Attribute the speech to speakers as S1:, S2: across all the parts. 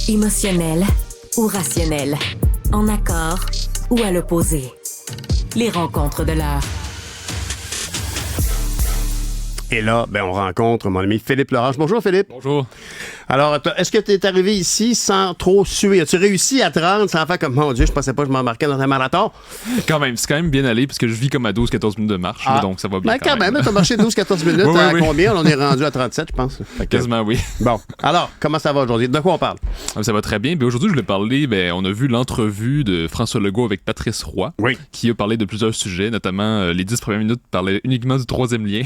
S1: Émotionnel ou rationnel, en accord ou à l'opposé. Les rencontres de l'heure.
S2: Et là, on rencontre mon ami Philippe Lorange. Bonjour Philippe.
S3: Bonjour.
S2: Alors, est-ce que tu es arrivé ici sans trop suer? As-tu réussi à te rendre sans faire comme, mon Dieu, je pensais pas que je m'embarquais dans un marathon?
S3: C'est quand même bien allé parce que je vis comme à 12-14 minutes de marche, là, donc ça va bien.
S2: Quand même, tu as marché 12-14 minutes.
S3: Oui.
S2: Combien? On est rendu à 37, je pense.
S3: Quasiment, oui.
S2: Bon, alors, comment ça va aujourd'hui? De quoi on parle?
S3: Ça va très bien. Aujourd'hui, je voulais parler, on a vu l'entrevue de François Legault avec Patrice Roy, qui a parlé de plusieurs sujets, notamment les 10 premières minutes parlaient uniquement du troisième lien.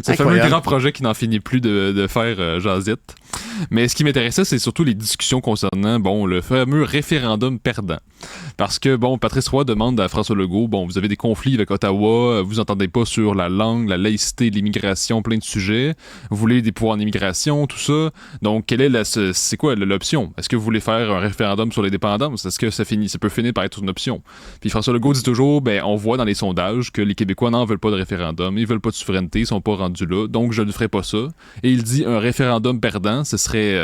S3: Ce fameux grand projet qui n'en finit plus de faire jasette. Mais ce qui m'intéressait, c'est surtout les discussions concernant le fameux référendum perdant. Parce que, Patrice Roy demande à François Legault, vous avez des conflits avec Ottawa, vous entendez pas sur la langue, la laïcité, l'immigration, plein de sujets, vous voulez des pouvoirs en immigration, tout ça. Donc, c'est quoi l'option? Est-ce que vous voulez faire un référendum sur l'indépendance? Est-ce que ça peut finir par être une option? Puis François Legault dit toujours, on voit dans les sondages que les Québécois n'en veulent pas de référendum, ils veulent pas de souveraineté, ils sont pas rendus là, donc je ne ferai pas ça. Et il dit, un référendum perdant, ce serait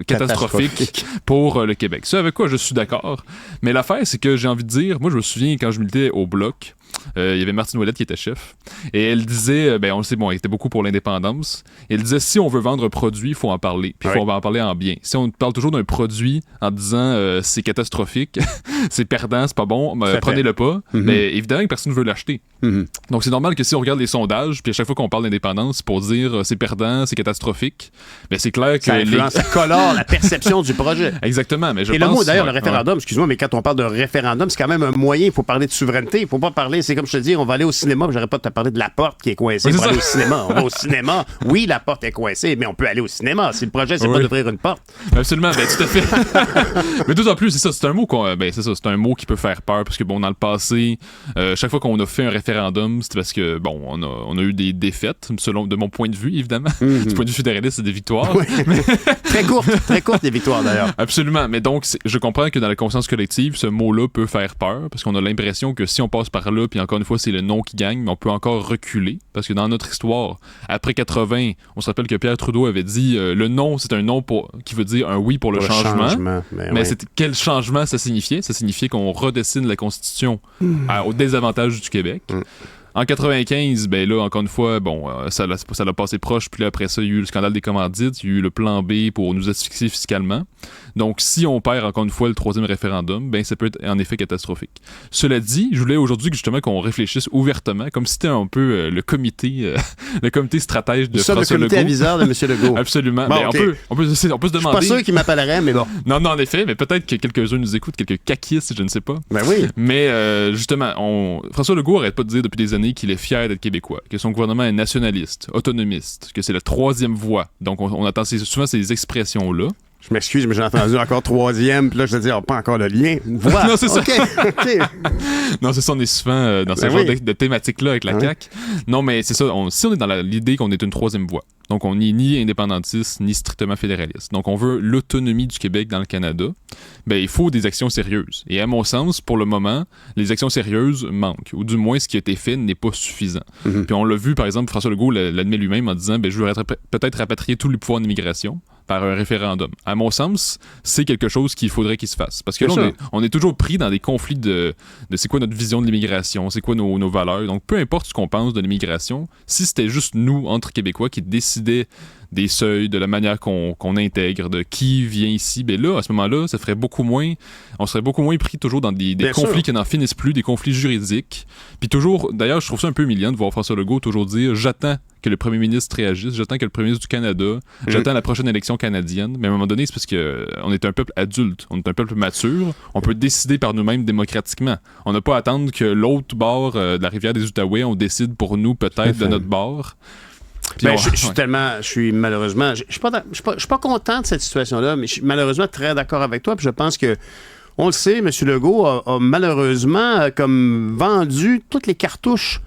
S3: catastrophique pour le Québec. Ça, avec quoi je suis d'accord. Mais l'affaire, c'est que j'ai envie de dire, moi je me souviens quand je militais au Bloc, il y avait Martine Ouellette qui était chef, et elle disait, on le sait, elle était beaucoup pour l'indépendance, et elle disait, si on veut vendre un produit, il faut en parler, puis il faut en parler en bien. Si on parle toujours d'un produit en disant, c'est catastrophique, c'est perdant, c'est pas bon, prenez-le pas, mais évidemment que personne ne veut l'acheter. Donc c'est normal que si on regarde les sondages, puis à chaque fois qu'on parle d'indépendance, c'est pour dire, c'est perdant, c'est catastrophique, c'est clair que...
S2: Ça colore la perception du projet.
S3: Exactement, mais je pense...
S2: Et le mot, d'ailleurs, le référendum, excuse-moi, mais quand on parle de référendum, c'est quand même un moyen, il faut parler de souveraineté, il faut pas parler, c'est comme je te dis, on va aller au cinéma, j'aurais pas de te parler de la porte qui est coincée pour aller au cinéma. On va au cinéma, oui, la porte est coincée, mais on peut aller au cinéma. Si le projet, c'est pas d'ouvrir une porte.
S3: Absolument, tout à fait. Mais d'autant plus, c'est ça, c'est un mot c'est un mot qui peut faire peur, parce que dans le passé, chaque fois qu'on a fait un référendum, c'était parce que, on a eu des défaites, selon, de mon point de vue, évidemment. Du point de vue fédéraliste, c'est des victoires.
S2: Oui. Mais... très courtes, des victoires, d'ailleurs.
S3: Absolument, mais donc, je comprends que dans la conscience collective, ce mot-là peut faire peur, parce qu'on a l'impression que si on passe par là, puis encore une fois, c'est le non qui gagne, mais on peut encore reculer, parce que dans notre histoire, après 80, on se rappelle que Pierre Trudeau avait dit le non, c'est un non qui veut dire un oui pour le changement. Mais quel changement ça signifiait? Ça signifiait qu'on redessine la Constitution au désavantage du Québec. En 95, là, encore une fois, ça l'a passé proche, puis là, après ça, il y a eu le scandale des commandites, il y a eu le plan B pour nous asphyxier fiscalement. Donc, si on perd, encore une fois, le troisième référendum, ça peut être en effet catastrophique. Cela dit, je voulais aujourd'hui justement qu'on réfléchisse ouvertement, comme si c'était un peu le comité stratège de François Legault.
S2: Le comité aviseur de M. Legault.
S3: Absolument.
S2: Bon,
S3: on peut se demander...
S2: Je suis pas sûr qu'il m'appellerait, mais bon.
S3: Non, en effet, mais peut-être que quelques-uns nous écoutent, quelques caquistes, je ne sais pas.
S2: Oui.
S3: Mais justement, François Legault arrête pas de dire depuis des années qu'il est fier d'être québécois, que son gouvernement est nationaliste, autonomiste, que c'est la troisième voie. Donc, on attend souvent ces expressions-là.
S2: Je m'excuse, mais j'ai entendu encore troisième, puis là, je te dis, pas encore le lien. Voix.
S3: Non, c'est ça.
S2: Okay.
S3: Non, c'est ça, on est souvent dans ce genre de thématique-là avec la CAQ. Non, mais c'est ça, si on est dans l'idée qu'on est une troisième voie, donc on n'est ni indépendantiste, ni strictement fédéraliste. Donc on veut l'autonomie du Québec dans le Canada, il faut des actions sérieuses. Et à mon sens, pour le moment, les actions sérieuses manquent, ou du moins ce qui a été fait n'est pas suffisant. Puis on l'a vu, par exemple, François Legault l'admet lui-même en disant, je veux peut-être rapatrier tous les pouvoirs en immigration par un référendum. À mon sens, c'est quelque chose qu'il faudrait qu'il se fasse. Parce que là, on est toujours pris dans des conflits de c'est quoi notre vision de l'immigration, c'est quoi nos valeurs. Donc, peu importe ce qu'on pense de l'immigration, si c'était juste nous, entre Québécois, qui décidaient des seuils, de la manière qu'on intègre, de qui vient ici, là, à ce moment-là, on serait beaucoup moins pris toujours dans des conflits qui n'en finissent plus, des conflits juridiques. Puis toujours, d'ailleurs, je trouve ça un peu humiliant de voir François Legault toujours dire « J'attends que le premier ministre réagisse, j'attends que le premier ministre du Canada, j'attends la prochaine élection canadienne. » Mais à un moment donné, c'est parce qu'on est un peuple adulte, on est un peuple mature, on peut décider par nous-mêmes démocratiquement. On n'a pas à attendre que l'autre bord de la rivière des Outaouais, on décide pour nous peut-être de notre bord.
S2: Je suis malheureusement, je suis pas content de cette situation-là, mais je suis malheureusement très d'accord avec toi, puis je pense que on le sait, M. Legault a malheureusement comme vendu toutes les cartouches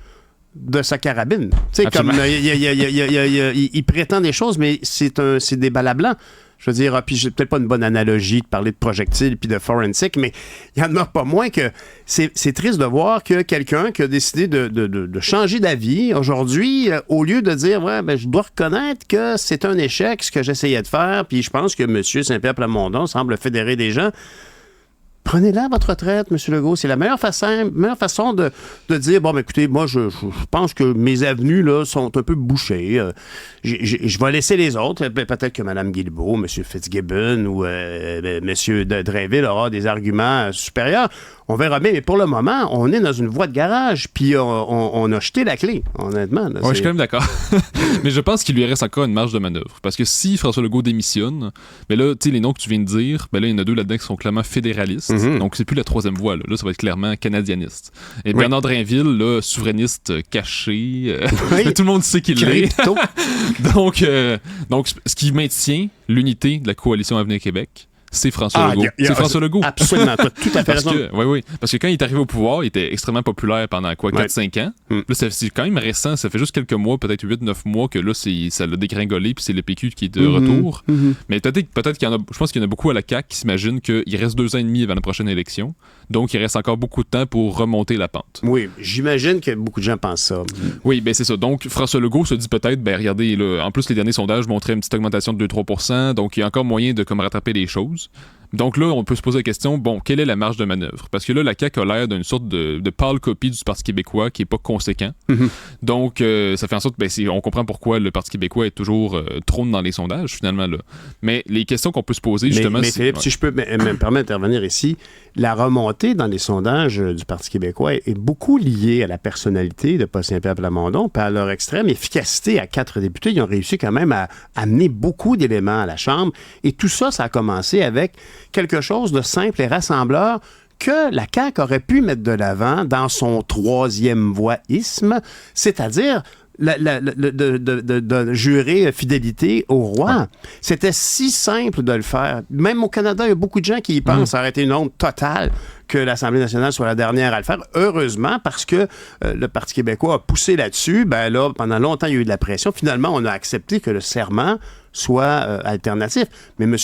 S2: de sa carabine. Tu sais, comme il prétend des choses, mais c'est des balles à blanc. Je veux dire, puis j'ai peut-être pas une bonne analogie de parler de projectiles puis de forensic, mais il y en a pas moins que c'est triste de voir que quelqu'un qui a décidé de changer d'avis aujourd'hui, au lieu de dire, ouais, ben, je dois reconnaître que c'est un échec ce que j'essayais de faire, puis je pense que M. Saint-Pierre Plamondon semble fédérer des gens. Prenez-la votre retraite, M. Legault. C'est la meilleure façon de dire, bon, ben, écoutez, moi, je pense que mes avenues là, sont un peu bouchées. Je vais laisser les autres. Peut-être que Mme Guilbeault, M. Fitzgibbon ou M. Drainville aura des arguments supérieurs. On verra bien, mais pour le moment, on est dans une voie de garage, puis on a jeté la clé, honnêtement.
S3: Oui, je suis quand même d'accord. Mais je pense qu'il lui reste encore une marge de manœuvre. Parce que si François Legault démissionne, ben là, tu sais, les noms que tu viens de dire, ben là, il y en a 2 là-dedans qui sont clairement fédéralistes. Mm-hmm. Donc, c'est plus la troisième voie. Là, ça va être clairement canadianiste. Et oui. Bernard Drainville, là, souverainiste caché. Oui. Tout le monde sait qu'il l'est. donc, ce qui maintient l'unité de la coalition Avenir Québec, c'est François Legault. C'est François Legault.
S2: Absolument, tu as tout à fait raison.
S3: Oui. Parce que quand il est arrivé au pouvoir, il était extrêmement populaire pendant 4-5 ans. Là, c'est quand même récent. Ça fait juste quelques mois, peut-être 8-9 mois, que là, ça l'a dégringolé, puis c'est le PQ qui est de retour. Mais peut-être qu'il y en a, je pense qu'il y en a beaucoup à la CAQ qui s'imaginent qu'il reste 2 ans et demi avant la prochaine élection. Donc, il reste encore beaucoup de temps pour remonter la pente.
S2: Oui, j'imagine que beaucoup de gens pensent ça.
S3: Oui, ben c'est ça. Donc, François Legault se dit peut-être, ben regardez, là, en plus, les derniers sondages montraient une petite augmentation de 2-3%, donc il y a encore moyen de rattraper les choses. Donc là, on peut se poser la question, bon, quelle est la marge de manœuvre? Parce que là, la CAQ a l'air d'une sorte de pâle copie du Parti québécois qui est pas conséquent. Mm-hmm. Donc, ça fait en sorte, on comprend pourquoi le Parti québécois est toujours trône dans les sondages, finalement. Là. Mais les questions qu'on peut se poser, justement...
S2: Mais Philippe, si je peux me permettre d'intervenir ici, la remontée dans les sondages du Parti québécois est beaucoup liée à la personnalité de Paul Saint-Pierre Plamondon, puis à leur extrême efficacité à 4 députés. Ils ont réussi quand même à amener beaucoup d'éléments à la Chambre. Et tout ça, ça a commencé avec quelque chose de simple et rassembleur que la CAQ aurait pu mettre de l'avant dans son troisième voix-isme, c'est-à-dire de jurer fidélité au roi. Ouais. C'était si simple de le faire. Même au Canada, il y a beaucoup de gens qui y pensent. Ça aurait été une honte totale que l'Assemblée nationale soit la dernière à le faire. Heureusement, parce que le Parti québécois a poussé là-dessus. Ben là, pendant longtemps, il y a eu de la pression. Finalement, on a accepté que le serment soit alternatif. Mais M.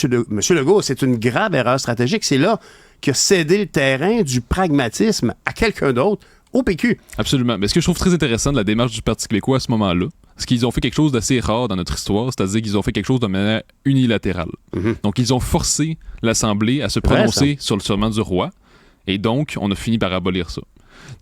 S2: Legault, c'est une grave erreur stratégique. C'est là qu'il a cédé le terrain du pragmatisme à quelqu'un d'autre, au PQ.
S3: Absolument. Mais ce que je trouve très intéressant de la démarche du Parti québécois à ce moment-là, c'est qu'ils ont fait quelque chose d'assez rare dans notre histoire, c'est-à-dire qu'ils ont fait quelque chose de manière unilatérale. Mm-hmm. Donc, ils ont forcé l'Assemblée à se prononcer sur le serment du roi, et donc, on a fini par abolir ça.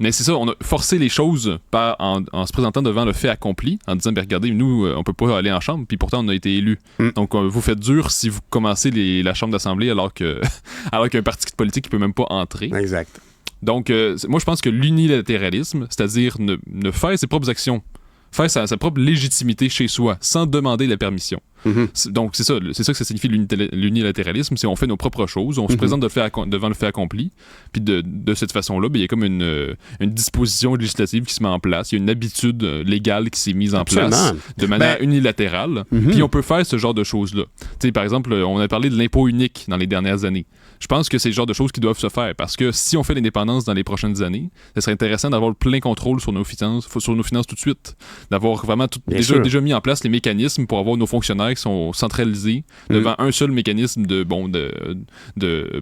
S3: Mais c'est ça, on a forcé les choses en se présentant devant le fait accompli, en disant, ben regardez, nous, on peut pas aller en chambre, puis pourtant, on a été élus. Donc, vous faites dur si vous commencez la chambre d'Assemblée alors qu'un parti politique ne peut même pas entrer.
S2: Exact.
S3: Donc, moi, je pense que l'unilatéralisme, c'est-à-dire ne faire ses propres actions, faire sa propre légitimité chez soi, sans demander la permission. Mm-hmm. Donc, c'est ça que ça signifie l'unilatéralisme, c'est on fait nos propres choses, on se présente devant le fait accompli, puis de cette façon-là, il y a comme une disposition législative qui se met en place, il y a une habitude légale qui s'est mise en place de manière unilatérale, puis on peut faire ce genre de choses-là. Tu sais, par exemple, on a parlé de l'impôt unique dans les dernières années. Je pense que c'est le genre de choses qui doivent se faire, parce que si on fait l'indépendance dans les prochaines années, ce serait intéressant d'avoir le plein contrôle sur nos finances tout de suite, d'avoir vraiment déjà mis en place les mécanismes pour avoir nos fonctionnaires qui sont centralisés devant un seul mécanisme de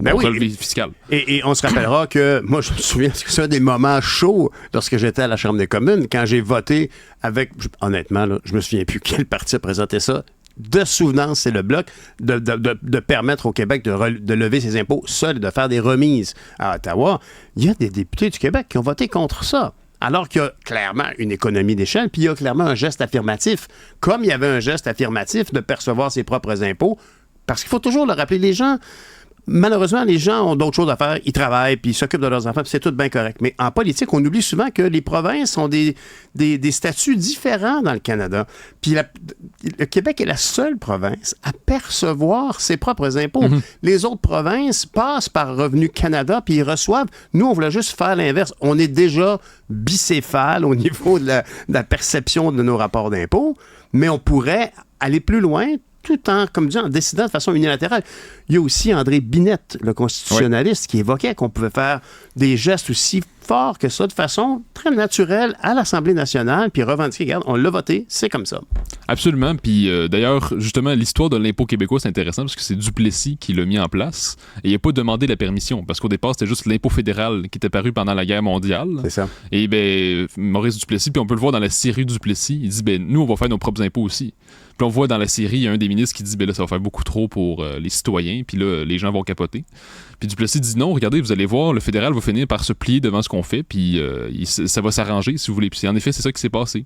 S3: relevé fiscal.
S2: Et on se rappellera que, moi je me souviens que c'est un des moments chauds lorsque j'étais à la Chambre des communes, quand j'ai voté avec, honnêtement, là, je me souviens plus quel parti a présenté ça, de souvenance, c'est le Bloc, de permettre au Québec de lever ses impôts seul et de faire des remises à Ottawa. Il y a des députés du Québec qui ont voté contre ça. Alors qu'il y a clairement une économie d'échelle, puis il y a clairement un geste affirmatif, comme il y avait un geste affirmatif de percevoir ses propres impôts, parce qu'il faut toujours le rappeler, les gens... Malheureusement, les gens ont d'autres choses à faire. Ils travaillent, puis ils s'occupent de leurs enfants, puis c'est tout bien correct. Mais en politique, on oublie souvent que les provinces ont des statuts différents dans le Canada. Puis le Québec est la seule province à percevoir ses propres impôts. Mm-hmm. Les autres provinces passent par Revenu Canada, puis ils reçoivent. Nous, on voulait juste faire l'inverse. On est déjà bicéphale au niveau de la perception de nos rapports d'impôts, mais on pourrait aller plus loin, tout en, comme dit, en décidant de façon unilatérale. Il y a aussi André Binette, le constitutionnaliste, qui évoquait qu'on pouvait faire des gestes aussi forts que ça, de façon très naturelle, à l'Assemblée nationale, puis revendiquer, regarde, on l'a voté, c'est comme ça.
S3: Absolument, puis d'ailleurs, justement, l'histoire de l'impôt québécois, c'est intéressant, parce que c'est Duplessis qui l'a mis en place, et il n'a pas demandé la permission, parce qu'au départ, c'était juste l'impôt fédéral qui était paru pendant la guerre mondiale.
S2: C'est ça.
S3: Et ben Maurice Duplessis, puis on peut le voir dans la série Duplessis, il dit, ben nous, on va faire nos propres impôts aussi. Puis on voit dans la série, il y a un des ministres qui dit, ben là, ça va faire beaucoup trop pour les citoyens, puis là, les gens vont capoter. Puis Duplessis dit, non, regardez, vous allez voir, le fédéral va finir par se plier devant ce qu'on fait, puis ça va s'arranger, si vous voulez. Puis en effet, c'est ça qui s'est passé.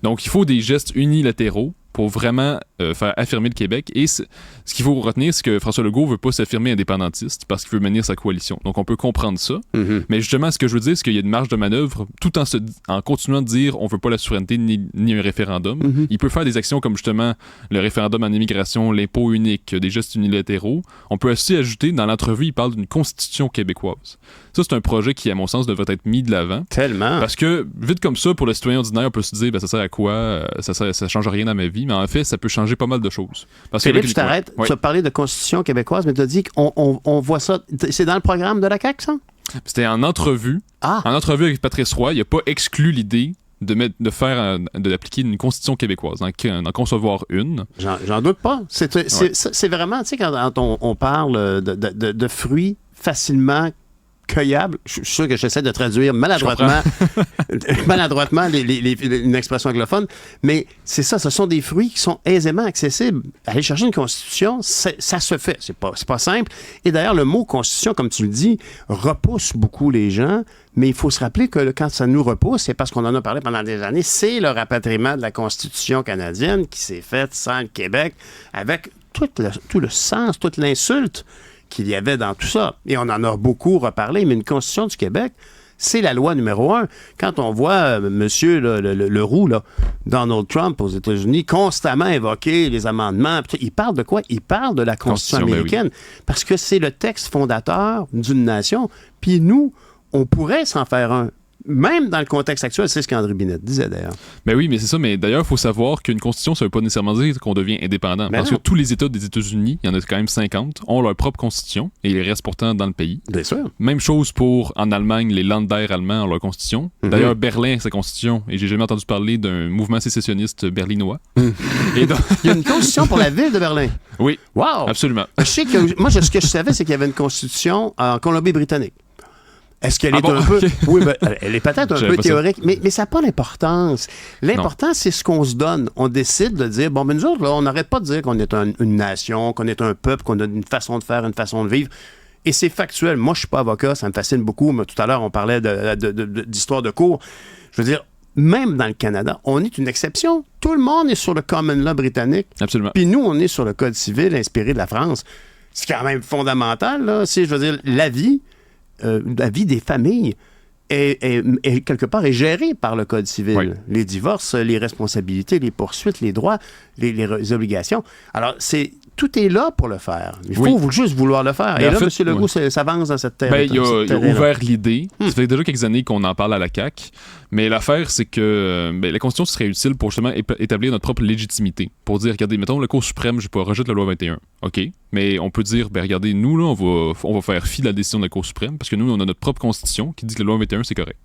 S3: Donc, il faut des gestes unilatéraux pour vraiment faire affirmer le Québec. Et ce qu'il faut retenir, c'est que François Legault veut pas s'affirmer indépendantiste parce qu'il veut mener sa coalition. Donc, on peut comprendre ça. Mais justement, ce que je veux dire, c'est qu'il y a une marge de manœuvre tout en continuant de dire on veut pas la souveraineté ni un référendum. Il peut faire des actions comme justement le référendum en immigration, l'impôt unique, des gestes unilatéraux. On peut aussi ajouter, dans l'entrevue, il parle d'une constitution québécoise. Ça, c'est un projet qui, à mon sens, devrait être mis de l'avant.
S2: Tellement.
S3: Parce que, vite comme ça, pour le citoyen ordinaire, on peut se dire, ben, ça sert à quoi? Ça change rien dans ma vie. Mais en fait, ça peut changer pas mal de choses. Parce
S2: Philippe, je t'arrête. Tu as parlé de constitution québécoise, mais tu as dit qu'on voit ça. C'est dans le programme de la CAQ, ça?
S3: C'était en entrevue. En entrevue avec Patrice Roy, il n'a pas exclu l'idée d'appliquer une constitution québécoise, d'en concevoir une.
S2: J'en doute pas. C'est vraiment, tu sais, quand on parle de fruits facilement cueillable. Je suis sûr que j'essaie de traduire maladroitement une expression anglophone, mais c'est ça, ce sont des fruits qui sont aisément accessibles. Aller chercher une constitution, ça se fait. C'est pas simple. Et d'ailleurs, le mot constitution, comme tu le dis, repousse beaucoup les gens, mais il faut se rappeler que quand ça nous repousse, c'est parce qu'on en a parlé pendant des années, c'est le rapatriement de la Constitution canadienne qui s'est fait sans le Québec, avec tout le sens, toute l'insulte qu'il y avait dans tout ça. Et on en a beaucoup reparlé, mais une Constitution du Québec, c'est la loi numéro 1. Quand on voit monsieur le roux, Donald Trump aux États-Unis, constamment évoquer les amendements, il parle de quoi? Il parle de la Constitution américaine, parce que c'est le texte fondateur d'une nation. Puis nous, on pourrait s'en faire un. Même dans le contexte actuel, c'est ce qu'André Binette disait d'ailleurs.
S3: Ben oui, mais c'est ça. Mais d'ailleurs, il faut savoir qu'une constitution, ça ne veut pas nécessairement dire qu'on devient indépendant. Parce que tous les États des États-Unis, il y en a quand même 50, ont leur propre constitution et ils restent pourtant dans le pays.
S2: Bien sûr.
S3: Même chose pour, en Allemagne, les Länder allemands ont leur constitution. D'ailleurs, Berlin a sa constitution et j'ai jamais entendu parler d'un mouvement sécessionniste berlinois.
S2: Et donc... Il y a une constitution pour la ville de Berlin.
S3: Oui.
S2: Wow!
S3: Absolument.
S2: Je sais que, moi, ce que je savais, c'est qu'il y avait une constitution en Colombie-Britannique. Est-ce qu'elle est un peu... Oui, ben, elle est peut-être un peu théorique, mais ça n'a pas l'importance. L'important, c'est ce qu'on se donne. On décide de dire, bon, ben nous autres, là, on n'arrête pas de dire qu'on est une nation, qu'on est un peuple, qu'on a une façon de faire, une façon de vivre. Et c'est factuel. Moi, je ne suis pas avocat, ça me fascine beaucoup, mais tout à l'heure, on parlait d'histoire de cours. Je veux dire, même dans le Canada, on est une exception. Tout le monde est sur le common law britannique.
S3: Absolument.
S2: Puis nous, on est sur le code civil inspiré de la France. C'est quand même fondamental, là. C'est, je veux dire, la vie des familles est quelque part est gérée par le Code civil. Oui. Les divorces, les responsabilités, les poursuites, les droits, les obligations. Alors, tout est là pour le faire. Il faut juste vouloir le faire. Et là, M. Legault s'avance dans cette terre.
S3: Ben, il a ouvert l'idée. Ça fait déjà quelques années qu'on en parle à la CAQ. Mais l'affaire, c'est que la Constitution serait utile pour justement établir notre propre légitimité. Pour dire, regardez, mettons, le Cour suprême, je peux rejeter la loi 21. OK. Mais on peut dire, regardez, nous, là, on va faire fi de la décision de la Cour suprême parce que nous, on a notre propre Constitution qui dit que la loi 21, c'est correct.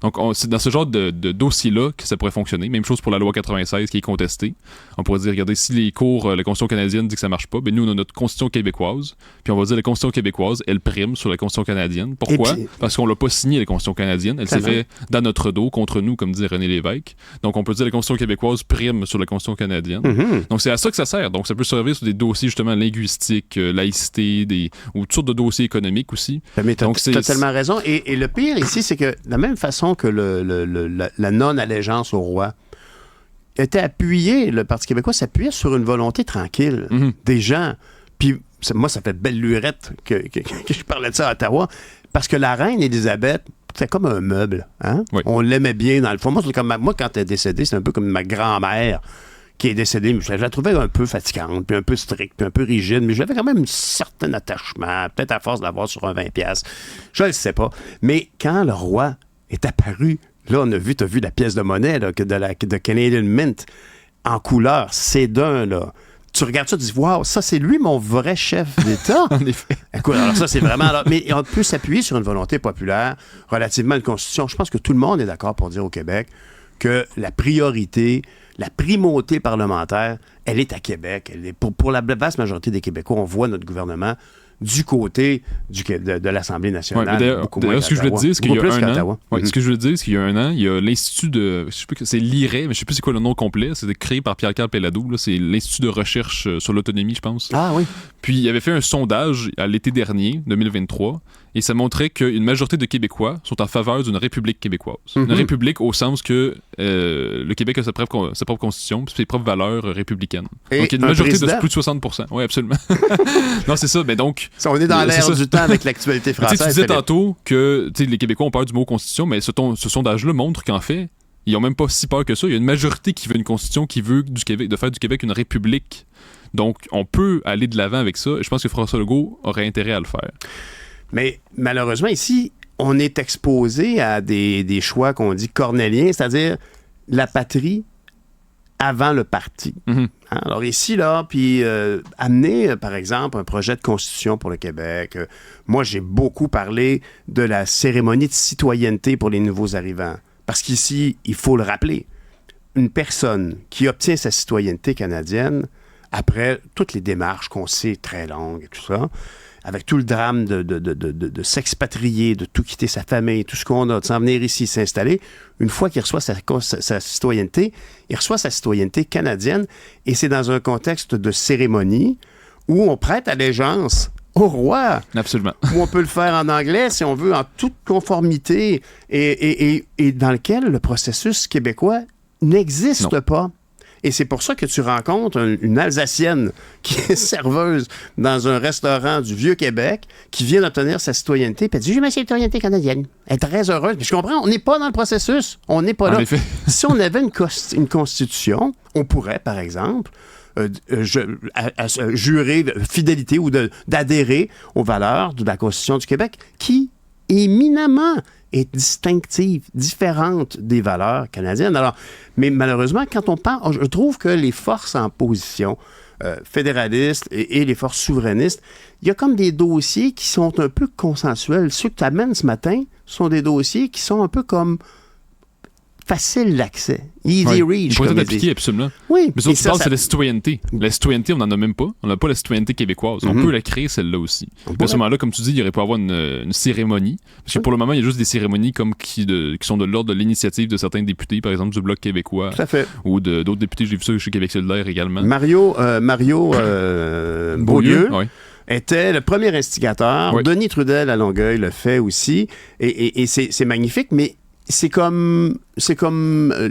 S3: Donc, c'est dans ce genre de dossier-là que ça pourrait fonctionner. Même chose pour la loi 96 qui est contestée. On pourrait dire, regardez, si la Constitution canadienne dit que ça marche pas, ben nous, on a notre Constitution québécoise. Puis on va dire, la Constitution québécoise, elle prime sur la Constitution canadienne. Pourquoi? Parce qu'on l'a pas signée, la Constitution canadienne. Elle s'est faite dans notre dos, contre nous, comme dit René Lévesque. Donc, on peut dire, la Constitution québécoise prime sur la Constitution canadienne. Donc, c'est à ça que ça sert. Donc, ça peut servir sur des dossiers, justement, linguistiques, laïcité, ou toutes sortes de dossiers économiques aussi.
S2: Mais tu as tellement raison. Et le pire ici, c'est que de la même façon que la non-allégeance au roi était appuyée, le Parti québécois s'appuyait sur une volonté tranquille des gens. Puis moi, ça fait belle lurette que je parlais de ça à Ottawa, parce que la reine Élisabeth, c'est comme un meuble. Hein? Oui. On l'aimait bien dans le fond. Moi, quand elle est décédée, c'est un peu comme ma grand-mère qui est décédée. Je la trouvais un peu fatigante, puis un peu stricte, puis un peu rigide, mais j'avais quand même un certain attachement, peut-être à force d'avoir sur un 20$. Je ne le sais pas. Mais quand le roi est apparu, là, t'as vu la pièce de monnaie là, de Canadian Mint en couleur, c'est d'un, là. tu regardes ça, tu dis, waouh, ça, c'est lui mon vrai chef d'État.
S3: En effet.
S2: Écoute, alors ça, c'est vraiment... Mais on peut s'appuyer sur une volonté populaire relativement à une constitution. Je pense que tout le monde est d'accord pour dire au Québec que la priorité, la primauté parlementaire, elle est à Québec. Elle est pour la vaste majorité des Québécois, on voit notre gouvernement du côté de l'Assemblée nationale.
S3: D'ailleurs, ce que je voulais te dire, c'est qu'il y a un an, ce que je voulais dire, c'est qu'il y a un an, il y a l'Institut de, je sais pas, c'est l'IRE, mais je sais plus c'est quoi le nom complet, c'est créé par Pierre-Carl Pelado, là, c'est l'Institut de recherche sur l'autonomie, je pense.
S2: Ah oui.
S3: Puis il avait fait un sondage à l'été dernier, 2023, et ça montrait qu'une majorité de Québécois sont en faveur d'une république québécoise. Une république au sens que le Québec a sa propre constitution, puis ses propres valeurs républicaines.
S2: Et
S3: donc il y a une majorité de plus de 60%. Oui, absolument. Non, c'est ça, mais donc...
S2: On est dans l'ère du temps avec l'actualité française.
S3: Tu disais tantôt que les Québécois ont peur du mot constitution, mais ce sondage-là montre qu'en fait, ils ont même pas si peur que ça. Il y a une majorité qui veut une constitution, qui veut de faire du Québec une république. Donc, on peut aller de l'avant avec ça. Et je pense que François Legault aurait intérêt à le faire.
S2: Mais malheureusement, ici, on est exposé à des choix qu'on dit cornéliens, c'est-à-dire la patrie avant le parti.
S3: Mm-hmm.
S2: Hein? Alors ici, là, puis amener, par exemple, un projet de constitution pour le Québec. Moi, j'ai beaucoup parlé de la cérémonie de citoyenneté pour les nouveaux arrivants. Parce qu'ici, il faut le rappeler, une personne qui obtient sa citoyenneté canadienne, après toutes les démarches qu'on sait très longues et tout ça, avec tout le drame de s'expatrier, de tout quitter sa famille, tout ce qu'on a, de s'en venir ici, s'installer, une fois qu'il reçoit sa citoyenneté, il reçoit sa citoyenneté canadienne, et c'est dans un contexte de cérémonie où on prête allégeance au roi.
S3: Absolument.
S2: Où on peut le faire en anglais, si on veut, en toute conformité, et dans lequel le processus québécois n'existe pas. Et c'est pour ça que tu rencontres une Alsacienne qui est serveuse dans un restaurant du Vieux-Québec qui vient d'obtenir sa citoyenneté, puis elle dit « J'ai ma citoyenneté canadienne. » Elle est très heureuse. Puis je comprends, on n'est pas dans le processus. On n'est pas là. Si on avait une constitution, on pourrait, par exemple, jurer de fidélité ou d'adhérer aux valeurs de la Constitution du Québec qui, éminemment, est distinctive, différente des valeurs canadiennes. Alors, mais malheureusement, quand on parle, je trouve que les forces en position fédéralistes et les forces souverainistes, il y a comme des dossiers qui sont un peu consensuels. Ceux que tu amènes ce matin sont des dossiers qui sont un peu comme facile d'accès. Easy reach.
S3: Pour être appliqué, absolument.
S2: Oui.
S3: Mais ce que tu parles, c'est la citoyenneté. La citoyenneté, on n'en a même pas. On n'a pas la citoyenneté québécoise. On peut la créer, celle-là aussi. À ce moment-là, comme tu dis, il y aurait pu avoir une cérémonie. Parce que pour le moment, il y a juste des cérémonies comme qui sont de l'ordre de l'initiative de certains députés, par exemple du Bloc québécois.
S2: Tout à fait.
S3: Ou d'autres députés. J'ai vu ça chez Québec solidaire également.
S2: Mario Beaulieu.
S3: Oui.
S2: Était le premier instigateur.
S3: Oui.
S2: Denis Trudel à Longueuil le fait aussi. Et c'est magnifique, mais c'est comme si le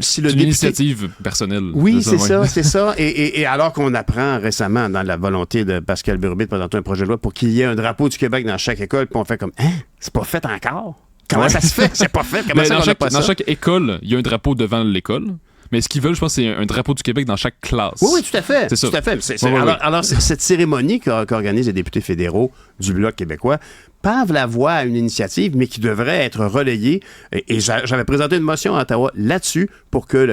S3: c'est
S2: député...
S3: une initiative personnelle.
S2: Oui, c'est ça. Et alors qu'on apprend récemment dans la volonté de Pascal Bérubé de présenter un projet de loi pour qu'il y ait un drapeau du Québec dans chaque école, puis on fait comme « Hein? C'est pas fait encore? Comment ça se fait? C'est pas fait? Comment ça,
S3: dans chaque école, il y a un drapeau devant l'école. Mais ce qu'ils veulent, je pense, c'est un drapeau du Québec dans chaque classe.
S2: Oui, tout à fait.
S3: C'est ça.
S2: Tout à fait. Alors, cette cérémonie qu'organisent les députés fédéraux du Bloc québécois pave la voie à une initiative, mais qui devrait être relayée. Et j'avais présenté une motion à Ottawa là-dessus pour que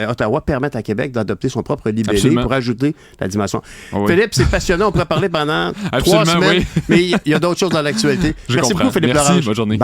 S2: Ottawa permette à Québec d'adopter son propre libellé pour ajouter la dimension. Philippe, c'est passionnant. On pourrait parler pendant 3 semaines, mais il y a d'autres choses dans l'actualité. Merci beaucoup, Philippe Lorange.
S3: Bonne journée.